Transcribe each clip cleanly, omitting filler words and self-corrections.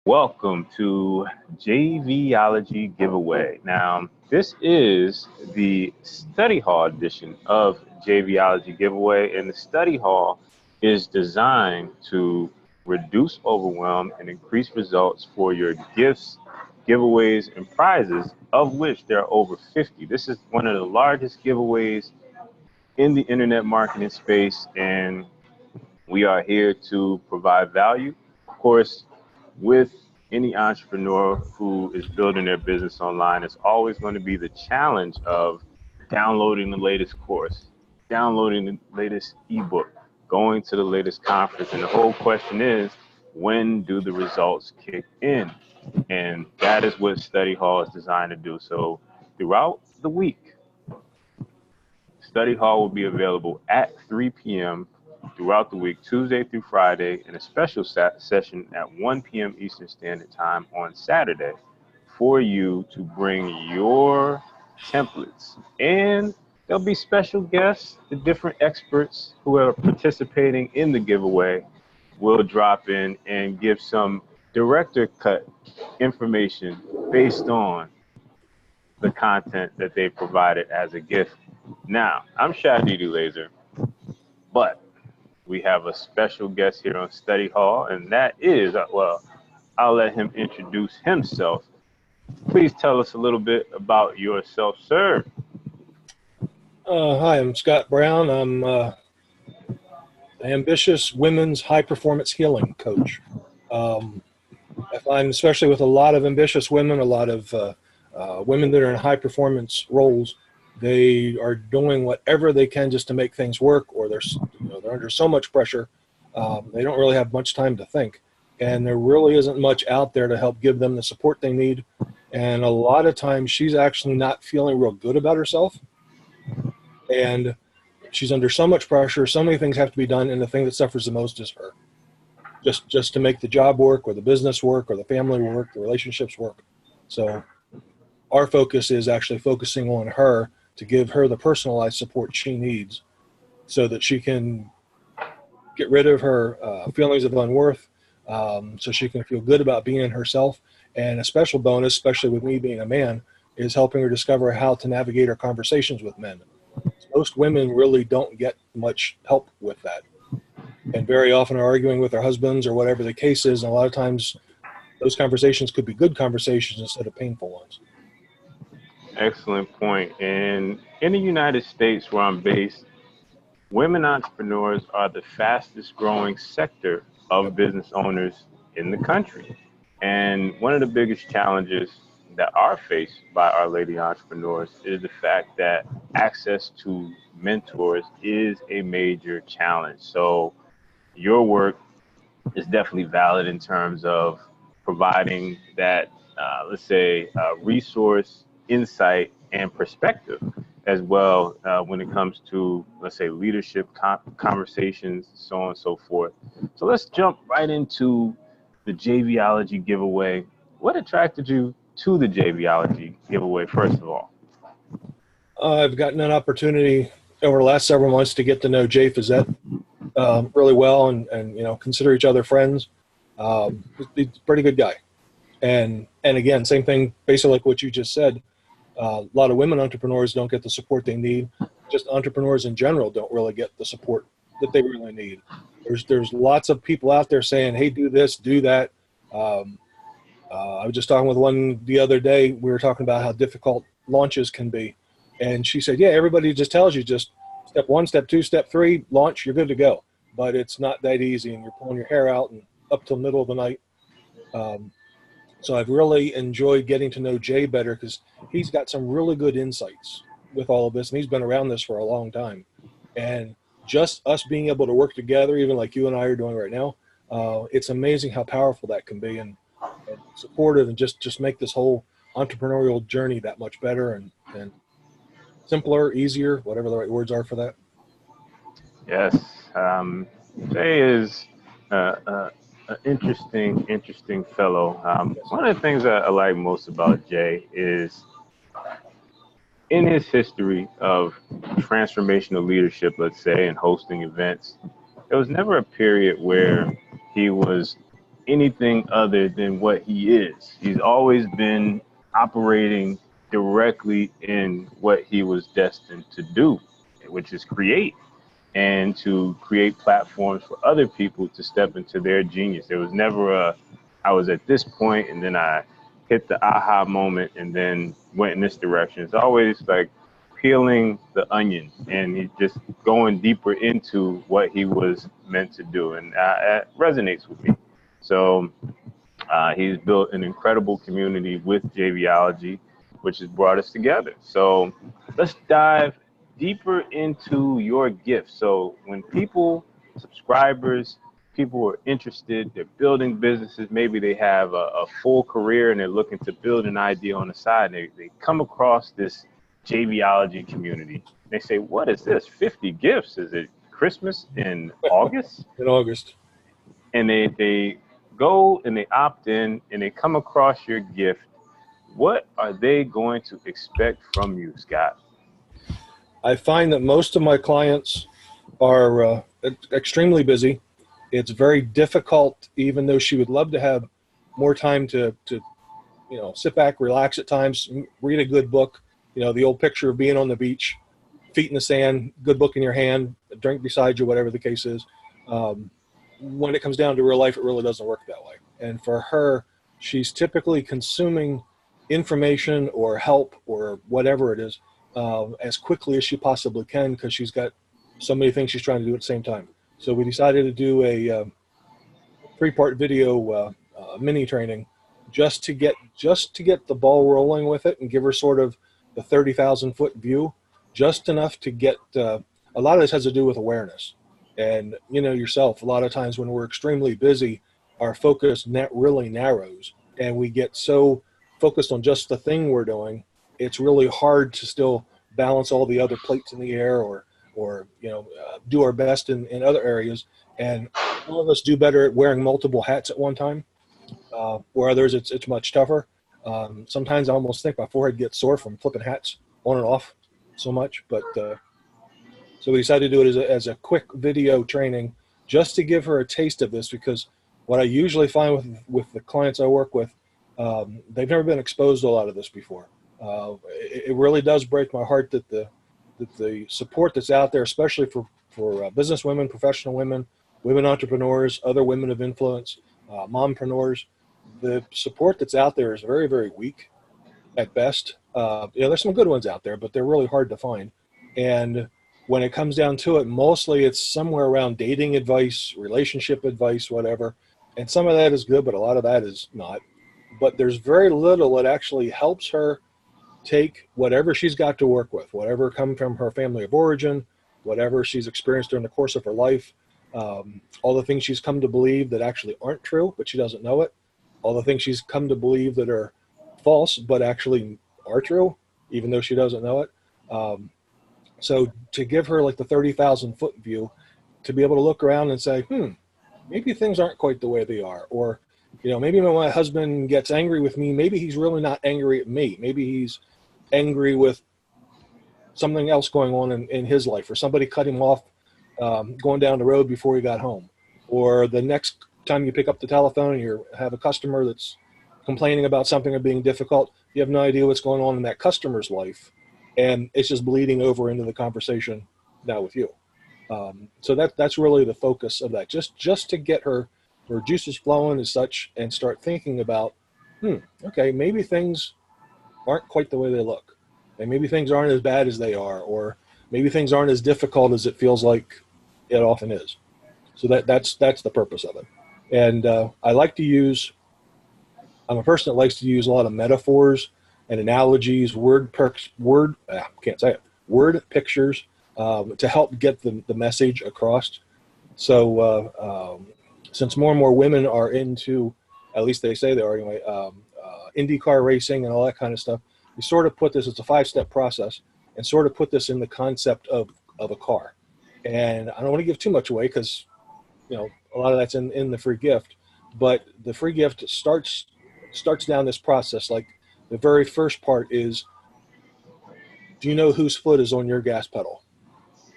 Welcome to JVology Giveaway. Now, this is the study hall edition of JVology Giveaway, and the study hall is designed to reduce overwhelm and increase results for your gifts, giveaways, and prizes, of which there are over 50. This is one of the largest giveaways in the internet marketing space, and we are here to provide value. Of course, with any entrepreneur who is building their business online, it's always going to be the challenge of downloading the latest course, downloading the latest ebook, going to the latest conference. And the whole question is, when do the results kick in? And that is what Study Hall is designed to do. So throughout the week, Study Hall will be available at 3 p.m. throughout the week, Tuesday through Friday, and a special session at 1 p.m. Eastern Standard Time on Saturday for you to bring your templates. And there'll be special guests, the different experts who are participating in the giveaway will drop in and give some director cut information based on the content that they provided as a gift. Now, I'm Shadi Eleazer, but we have a special guest here on Study Hall, and that is, I'll let him introduce himself. Please tell us a little bit about yourself, sir. Hi, I'm Scott Brown. I'm an ambitious women's high-performance healing coach. I find, especially with a lot of ambitious women, a lot of women that are in high-performance roles, they are doing whatever they can just to make things work, or they're under so much pressure, they don't really have much time to think. And there really isn't much out there to help give them the support they need. And a lot of times she's actually not feeling real good about herself. And she's under so much pressure, so many things have to be done, and the thing that suffers the most is her. Just to make the job work, or the business work, or the family work, the relationships work. So our focus is actually focusing on her to give her the personalized support she needs so that she can get rid of her feelings of unworth, so she can feel good about being herself. And a special bonus, especially with me being a man, is helping her discover how to navigate her conversations with men. Most women really don't get much help with that, and very often are arguing with their husbands or whatever the case is, and a lot of times those conversations could be good conversations instead of painful ones. Excellent point. And in the United States, where I'm based, women entrepreneurs are the fastest growing sector of business owners in the country. And one of the biggest challenges that are faced by our lady entrepreneurs is the fact that access to mentors is a major challenge. So your work is definitely valid in terms of providing that, let's say, resource, insight, and perspective as well when it comes to, let's say, leadership conversations, so on and so forth. So let's jump right into the JVology giveaway. What attracted you to the JVology giveaway, first of all? I've gotten an opportunity over the last several months to get to know Jay Fazette really well, and consider each other friends. He's a pretty good guy. And again, same thing, basically like what you just said. A lot of women entrepreneurs don't get the support they need. Just entrepreneurs in general don't really get the support that they really need. There's lots of people out there saying, hey, do this, do that. I was just talking with one the other day. We were talking about how difficult launches can be. And she said, yeah, everybody just tells you just step 1, step 2, step 3, launch, you're good to go. But it's not that easy, and you're pulling your hair out and up till middle of the night. So I've really enjoyed getting to know Jay better, because he's got some really good insights with all of this, and he's been around this for a long time. And just us being able to work together, even like you and I are doing right now, it's amazing how powerful that can be, and supportive, and just make this whole entrepreneurial journey that much better and simpler, easier, whatever the right words are for that. Yes, Jay is an interesting fellow. One of the things that I like most about Jay is in his history of transformational leadership, let's say, and hosting events, there was never a period where he was anything other than what he is. He's always been operating directly in what he was destined to do, which is create, and to create platforms for other people to step into their genius. There was never I was at this point and then I hit the aha moment and then went in this direction. It's always like peeling the onion and he just going deeper into what he was meant to do. And it resonates with me. So he's built an incredible community with JVology, which has brought us together. So let's dive deeper into your gift. So when people, subscribers, people are interested, they're building businesses, maybe they have a full career and they're looking to build an idea on the side, and they come across this JVology community. They say, what is this? 50 gifts? Is it Christmas in August? In August. And they go and they opt in and they come across your gift. What are they going to expect from you, Scott? I find that most of my clients are extremely busy. It's very difficult, even though she would love to have more time to sit back, relax at times, read a good book. The old picture of being on the beach, feet in the sand, good book in your hand, a drink beside you, whatever the case is. When it comes down to real life, it really doesn't work that way. And for her, she's typically consuming information or help or whatever it is as quickly as she possibly can, because she's got so many things she's trying to do at the same time. So we decided to do a 3-part video mini training just to get the ball rolling with it and give her sort of the 30,000 foot view, just enough to get a lot of this has to do with awareness. And yourself, a lot of times when we're extremely busy, our focus really narrows and we get so focused on just the thing we're doing, it's really hard to still balance all the other plates in the air or do our best in other areas. And some of us do better at wearing multiple hats at one time, where others it's much tougher. Sometimes I almost think my forehead gets sore from flipping hats on and off so much. But so we decided to do it as a quick video training just to give her a taste of this, because what I usually find with the clients I work with, they've never been exposed to a lot of this before. It really does break my heart that the support that's out there, especially for business women, professional women, women entrepreneurs, other women of influence, mompreneurs, the support that's out there is very, very weak at best. There's some good ones out there, but they're really hard to find. And when it comes down to it, mostly it's somewhere around dating advice, relationship advice, whatever. And some of that is good, but a lot of that is not. But there's very little that actually helps her take whatever she's got to work with, whatever come from her family of origin, whatever she's experienced during the course of her life, all the things she's come to believe that actually aren't true, but she doesn't know it, all the things she's come to believe that are false, but actually are true, even though she doesn't know it. So to give her like the 30,000 foot view, to be able to look around and say, maybe things aren't quite the way they are. Or, maybe when my husband gets angry with me, maybe he's really not angry at me. Maybe he's angry with something else going on in his life, or somebody cut him off going down the road before he got home. Or the next time you pick up the telephone and you have a customer that's complaining about something or being difficult, you have no idea what's going on in that customer's life. And it's just bleeding over into the conversation now with you. So that's really the focus of that, just to get her juices flowing as such and start thinking about, okay, maybe things aren't quite the way they look. And maybe things aren't as bad as they are, or maybe things aren't as difficult as it feels like it often is. So that's the purpose of it. And I'm a person that likes to use a lot of metaphors and analogies, word pictures to help get the message across. So since more and more women are into, at least they say they are anyway, IndyCar racing and all that kind of stuff, we sort of put this, it's a 5-step process, and sort of put this in the concept of a car. And I don't want to give too much away because, a lot of that's in the free gift, but the free gift starts down this process. Like the very first part is, do you know whose foot is on your gas pedal?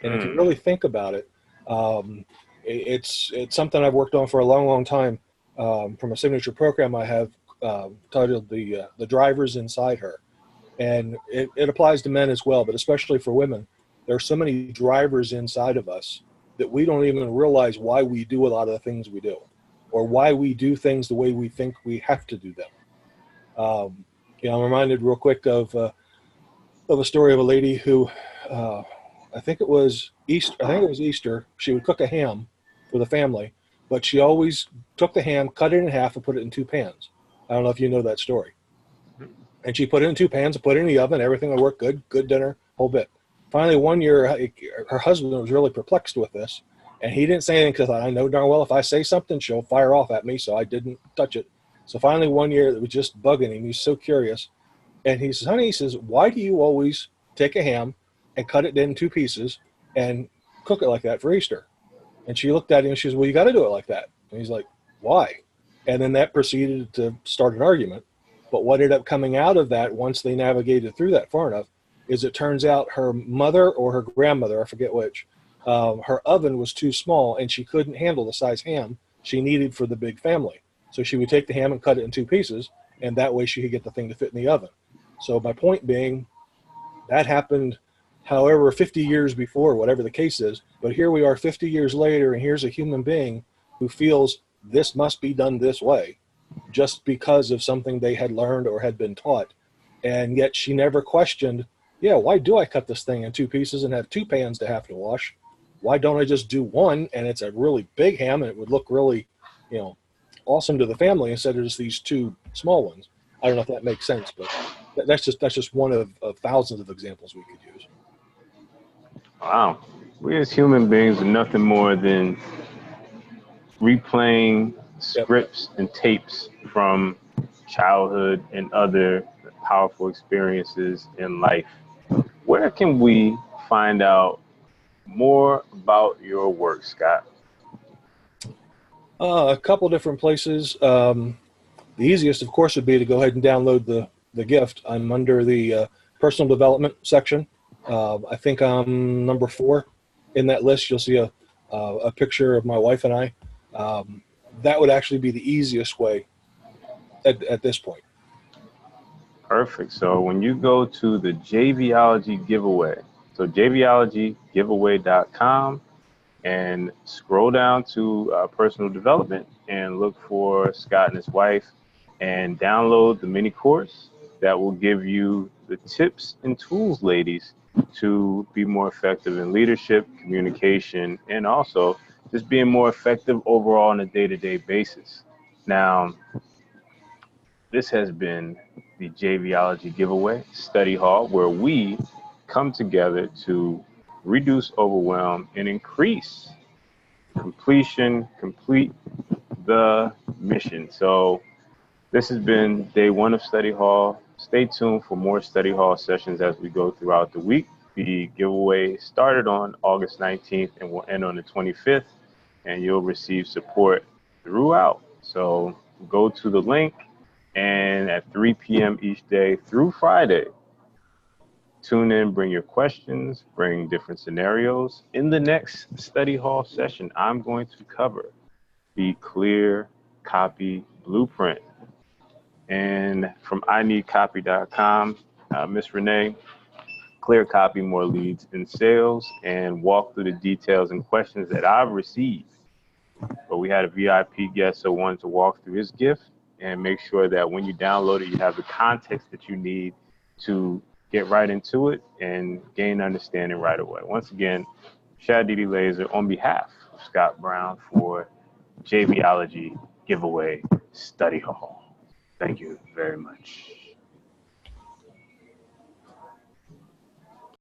And if you really think about it, it's something I've worked on for a long, long time. from a signature program I have titled the Drivers Inside Her. And it applies to men as well, but especially for women. There are so many drivers inside of us that we don't even realize why we do a lot of the things we do, or why we do things the way we think we have to do them. I'm reminded real quick of a story of a lady who, I think it was Easter. I think it was Easter. She would cook a ham for the family, but she always took the ham, cut it in half, and put it in 2 pans. I don't know if you know that story. And she put it in 2 pans and put it in the oven. Everything would work good dinner, whole bit. Finally, one year, her husband was really perplexed with this, and he didn't say anything because I know darn well if I say something, she'll fire off at me, so I didn't touch it. So finally, one year, it was just bugging him. He's so curious. And he says, honey, he says, why do you always take a ham and cut it in 2 pieces and cook it like that for Easter? And she looked at him and she says, well, you got to do it like that. And he's like, why? And then that proceeded to start an argument. But what ended up coming out of that, once they navigated through that far enough, is it turns out her mother or her grandmother, I forget which, her oven was too small and she couldn't handle the size ham she needed for the big family. So she would take the ham and cut it in 2 pieces, and that way she could get the thing to fit in the oven. So my point being, that happened, however, 50 years before, whatever the case is. But here we are 50 years later, and here's a human being who feels this must be done this way just because of something they had learned or had been taught. And yet she never questioned, yeah, why do I cut this thing in 2 pieces and have 2 pans to have to wash? Why don't I just do one, and it's a really big ham, and it would look really, awesome to the family instead of just these 2 small ones? I don't know if that makes sense, but that's just one of thousands of examples we could use. Wow. We as human beings are nothing more than replaying scripts and tapes from childhood and other powerful experiences in life. Where can we find out more about your work, Scott? A couple different places. The easiest, of course, would be to go ahead and download the gift. I'm under the personal development section. I think I'm number 4 in that list. You'll see a picture of my wife and I. That would actually be the easiest way at this point. Perfect. So when you go to the JVology Giveaway, so JVologyGiveaway.com, and scroll down to personal development and look for Scott and his wife, and download the mini course that will give you the tips and tools, ladies, to be more effective in leadership, communication, and also just being more effective overall on a day-to-day basis. Now, this has been the JVology Giveaway Study Hall, where we come together to reduce overwhelm and increase complete the mission. So this has been day 1 of Study Hall. Stay tuned for more Study Hall sessions as we go throughout the week. The giveaway started on August 19th and will end on the 25th, and you'll receive support throughout. So go to the link, and at 3 p.m. each day through Friday, tune in, bring your questions, bring different scenarios. In the next Study Hall session, I'm going to cover the Clear Copy Blueprint. And from ineedcopy.com, Miss Renee, clear copy, more leads in sales, and walk through the details and questions that I've received. But we had a VIP guest, so wanted to walk through his gift and make sure that when you download it, you have the context that you need to get right into it and gain understanding right away. Once again, Shad Eleazer on behalf of Scott Brown for JVology Giveaway Study Hall. Thank you very much.